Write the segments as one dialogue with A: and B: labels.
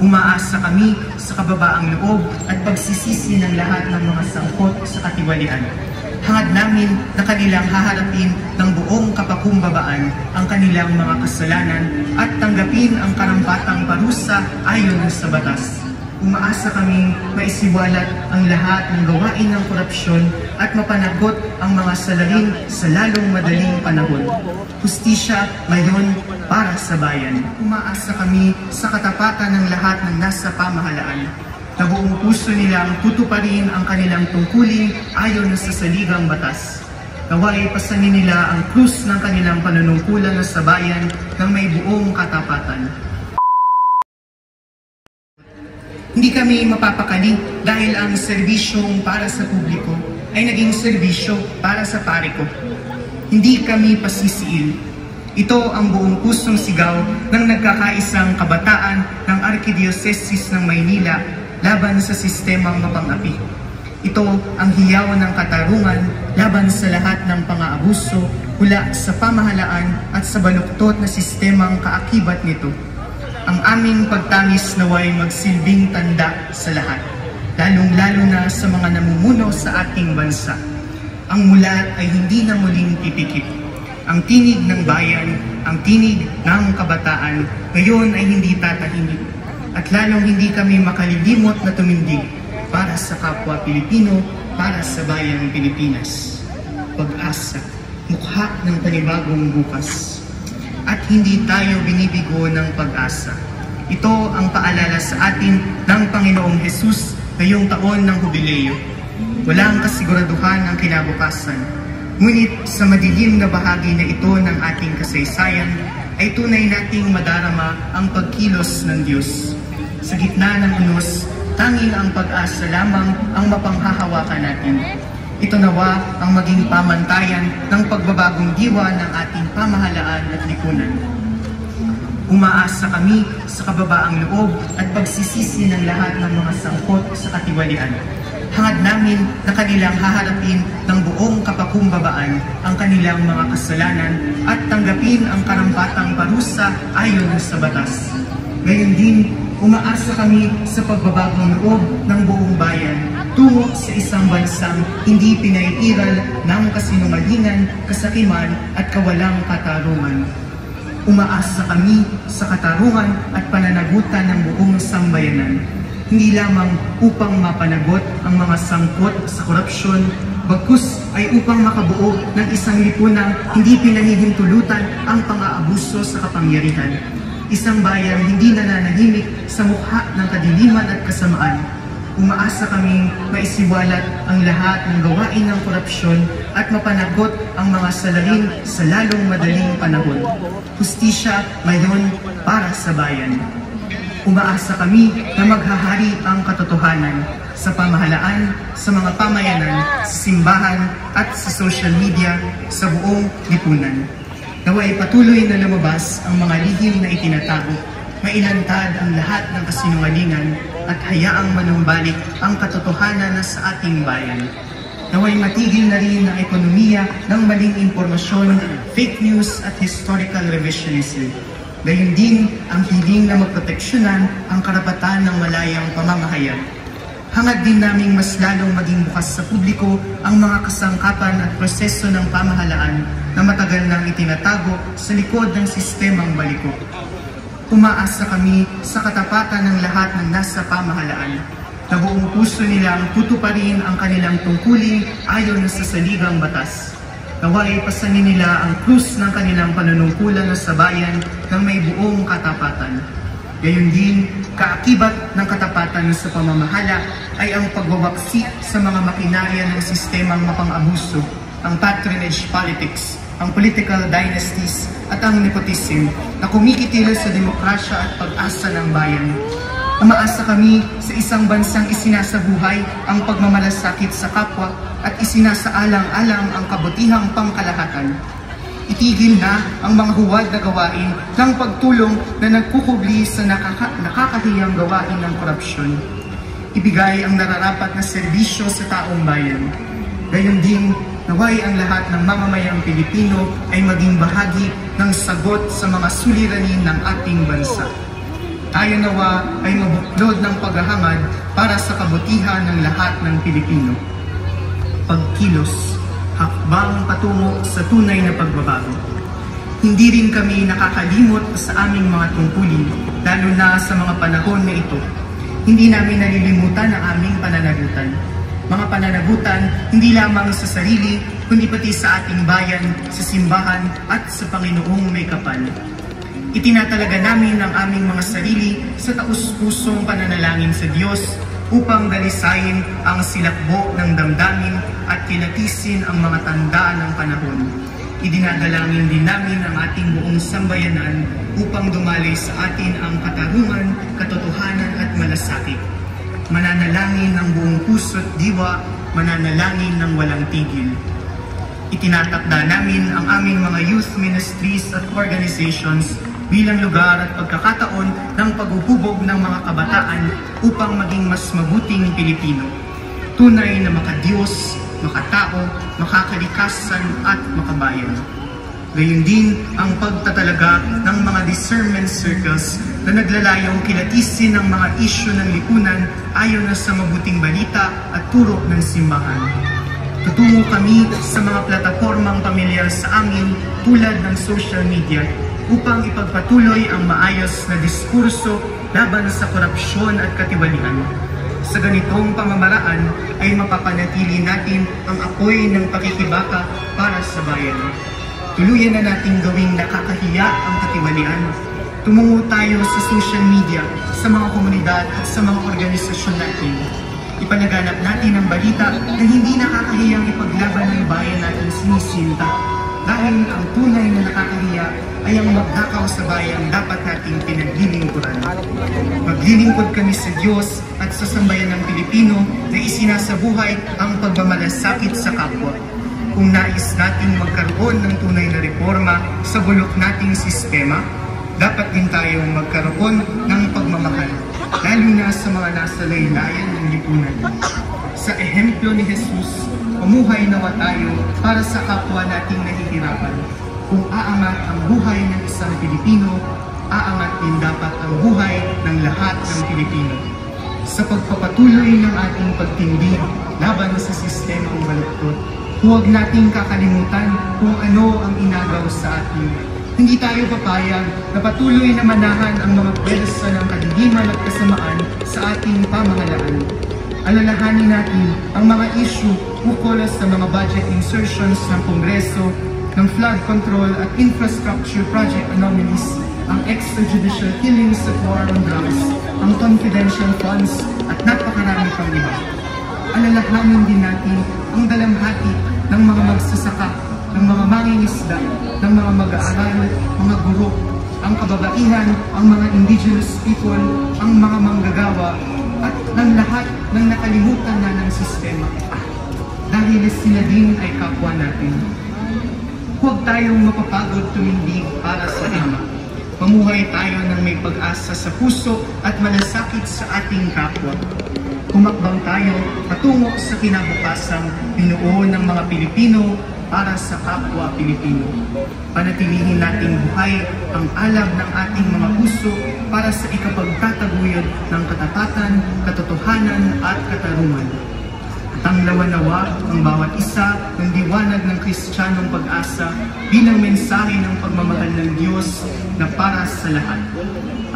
A: Umaasa kami sa kababaang loob at pagsisisi ng lahat ng mga sangkot sa katiwalian. Hangad namin na kanilang haharapin ng buong kapakumbabaan ang kanilang mga kasalanan at tanggapin ang karampatang parusa ayon sa batas. Umaasa kaming maisiwalat ang lahat ng gawain ng korupsyon at mapanagot ang mga salarin sa lalong madaling panahon. Hustisya ngayon para sa bayan. Umaasa kami sa katapatan ng lahat ng nasa pamahalaan, na buong puso nilang tutuparin ang kanilang tungkulin ayon sa saligang batas. Naway pasanin nila ang krus ng kanilang panunungkulan sa bayan ng may buong katapatan. Hindi kami mapapakali dahil ang serbisyong para sa publiko ay naging serbisyo para sa pariko. Hindi kami pasisiil. Ito ang buong pusong sigaw ng nagkakaisang kabataan ng Arkidiyosesis ng Maynila laban sa sistemang mapang-api. Ito ang hiyaw ng katarungan laban sa lahat ng pang-aabuso mula sa pamahalaan at sa baluktot na sistemang kaakibat nito. Ang aming pagtangis naway magsilbing tanda sa lahat, lalong-lalo na sa mga namumuno sa ating bansa. Ang mulat ay hindi na muling pipikit. Ang tinig ng bayan, ang tinig ng kabataan, ngayon ay hindi tatahimik. At lalong hindi kami makalilimot na tumindig para sa kapwa Pilipino, para sa bayang Pilipinas. Pag-asa, mukha ng panibagong bukas. At hindi tayo binibigo ng pag-asa. Ito ang paalala sa atin ng Panginoong Hesus ngayong taon ng Hubileo. Walang kasiguraduhan ang kinabukasan. Ngunit sa madilim na bahagi na ito ng ating kasaysayan, ay tunay nating madarama ang pagkilos ng Diyos. Sa gitna ng unos, tanging ang pag-asa lamang ang mapanghahawakan natin. Ito nawa ang maging pamantayan ng pagbabagong diwa ng ating pamahalaan at lipunan. Umaasa kami sa kababaang loob at pagsisisi ng lahat ng mga sangkot sa katiwalian. Hangad namin na kanilang haharapin ng buong kapakumbabaan ang kanilang mga kasalanan at tanggapin ang karampatang parusa ayon sa batas. Ngayon din, umaasa kami sa pagbabagong loob ng buong bayan tungo sa isang bansang hindi pinaiiral ng kasinungalingan, kasakiman at kawalang katarungan. Umaasa kami sa katarungan at pananagutan ng buong sambayanan, hindi lamang upang mapanagot ang mga sangkot sa korupsyon, bagkus ay upang makabuo ng isang lipunang hindi pinahihintulutan ang pang-aabuso sa kapangyarihan. Isang bayang hindi nananahimik sa mukha ng kadiliman at kasamaan. Umaasa kaming maisiwalat ang lahat ng gawain ng korupsyon at mapanagot ang mga salarin sa lalong madaling panahon. Hustisya ngayon para sa bayan. Umaasa kami na maghahari ang katotohanan sa pamahalaan, sa mga pamayanan, sa simbahan at sa social media sa buong lipunan. Naway patuloy na lumabas ang mga lihim na itinatago, mailantad ang lahat ng kasinungalingan at hayaang manumbalik ang katotohanan na sa ating bayan. Naway matigil na rin ang ekonomiya ng maling impormasyon, fake news at historical revisionism. Gayon din ang hiling na magproteksyonan ang karapatan ng malayang pamamahayag. Hangad din naming mas lalong maging bukas sa publiko ang mga kasangkapan at proseso ng pamahalaan na matagal nang itinatago sa likod ng sistemang baliko. Umaasa kami sa katapatan ng lahat ng nasa pamahalaan, na buong puso nilang tutuparin ang kanilang tungkulin ayon sa saligang batas. Naway pasanin nila ang krus ng kanilang panunungkulan sa bayan ng may buong katapatan. Gayon din, kaakibat ng katapatan sa pamamahala ay ang pagwawaksi sa mga makinarya ng sistemang mapang-abuso, ang patronage politics, ang political dynasties at ang nepotism na kumikitil sa demokrasya at pag-asa ng bayan. Umaasa kami sa isang bansang isinasabuhay ang pagmamalasakit sa kapwa at isinasaalang-alang ang kabutihang pangkalahatan. Itigil na ang mga huwad na gawain ng pagtulong na nagkukubli sa nakakahiyang gawain ng korupsyon. Ibigay ang nararapat na serbisyo sa taong bayan. Gayon din, naway ang lahat ng mamamayang Pilipino ay maging bahagi ng sagot sa mga suliranin ng ating bansa. tayo nawa ay mabuklod ng paghahangad para sa kabutihan ng lahat ng Pilipino. Pagkilos, hakbang patungo sa tunay na pagbabago. Hindi rin kami nakakalimot sa aming mga tungkulin, lalo na sa mga panahon na ito. Hindi namin nalilimutan ang aming pananagutan. Mga pananagutan hindi lamang sa sarili, kundi pati sa ating bayan, sa simbahan at sa Panginoong may kapal. Itinatalaga namin ang aming mga sarili sa taus-pusong pananalangin sa Diyos upang dalisayin ang silakbo ng damdamin at kilatisin ang mga tanda ng panahon. Idinadalangin din namin ang ating buong sambayanan upang dumalay sa atin ang katarungan, katotohanan at malasakit. Mananalangin ng buong puso't diwa, mananalangin ng walang tigil. Itinatakda namin ang aming mga youth ministries at organizations bilang lugar at pagkakataon ng paghuhubog ng mga kabataan upang maging mas mabuting Pilipino. Tunay na makadiyos, makatao, makakalikasan at makabayan. Gayon din ang pagtatalaga ng mga discernment circles na naglalayong kilatisin ang mga isyu ng lipunan ayon na sa mabuting balita at turo ng simbahan. Tutungo kami sa mga platapormang pamilyar sa amin tulad ng social media upang ipagpatuloy ang maayos na diskurso laban sa korupsyon at katiwalian. Sa ganitong pamamaraan ay mapapanatili natin ang apoy ng pakikibaka para sa bayan. Tuluyan na nating gawing nakakahiya ang katiwalian. Tumungo tayo sa social media, sa mga komunidad at sa mga organisasyon natin. Ipanaganap natin ang balita na hindi nakakahiyang ipaglaban ng bayan natin sinisinta. Dahil ang tunay na nakakahiya ay ang magdakaw sa bayan dapat nating pinaglilingkuran. Maglilingkod kami sa Diyos at sa sambayan ng Pilipino na isinasabuhay ang pagmamalasakit sa kapwa. Kung nais nating magkaroon ng tunay na reforma sa bulok nating sistema, dapat din tayong magkaroon ng pagmamahal, lalo na sa mga nasa laylayan ng lipunan. Sa ehemplo ni Jesus, pamuhay nawa tayo para sa kapwa nating nahihirapan. Kung aangat ang buhay ng isang Pilipino, aangat din dapat ang buhay ng lahat ng Pilipino. Sa pagpapatuloy ng ating pagtindig laban sa sistemang baluktot, huwag nating kakalimutan kung ano ang inagaw sa atin. Hindi tayo papayag na patuloy na manahan ang mga pwersa ng kadiliman at kasamaan sa ating pamahalaan. Alalahanin natin ang mga issue ukol sa mga budget insertions ng Kongreso, ng flood control at infrastructure project anomalies, ang extrajudicial killings at war on drugs, ang confidential funds at napakarami pang iba. Alalahanin din natin ang dalamhati ng mga magsasaka, ng mga mangingisda, ng mga mag-aaral, mga guro, ang kababaihan, ang mga indigenous people, ang mga manggagawa, at ng lahat ng nakalimutan na ng sistema. Dahil sila din ay kapwa natin. Huwag tayong mapapagod tumindig para sa Ama. Mamuhay tayo ng may pag-asa sa puso at malasakit sa ating kapwa. Humakbang tayo patungo sa kinabukasang binuo ng mga Pilipino para sa kapwa Pilipino. Panatilihin nating buhay ang alab ng ating mga puso para sa ikapagtataguyod ng katapatan, katotohanan at katarungan. Tanglawan nawa ang bawat isa ng diwanag ng Kristiyanong pag-asa bilang mensahe ng pagmamahal ng Diyos na para sa lahat.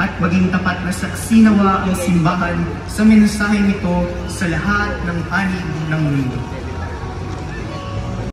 A: At maging tapat na saksi nawa ang simbahan sa mensaheng ito sa lahat ng panig ng mundo.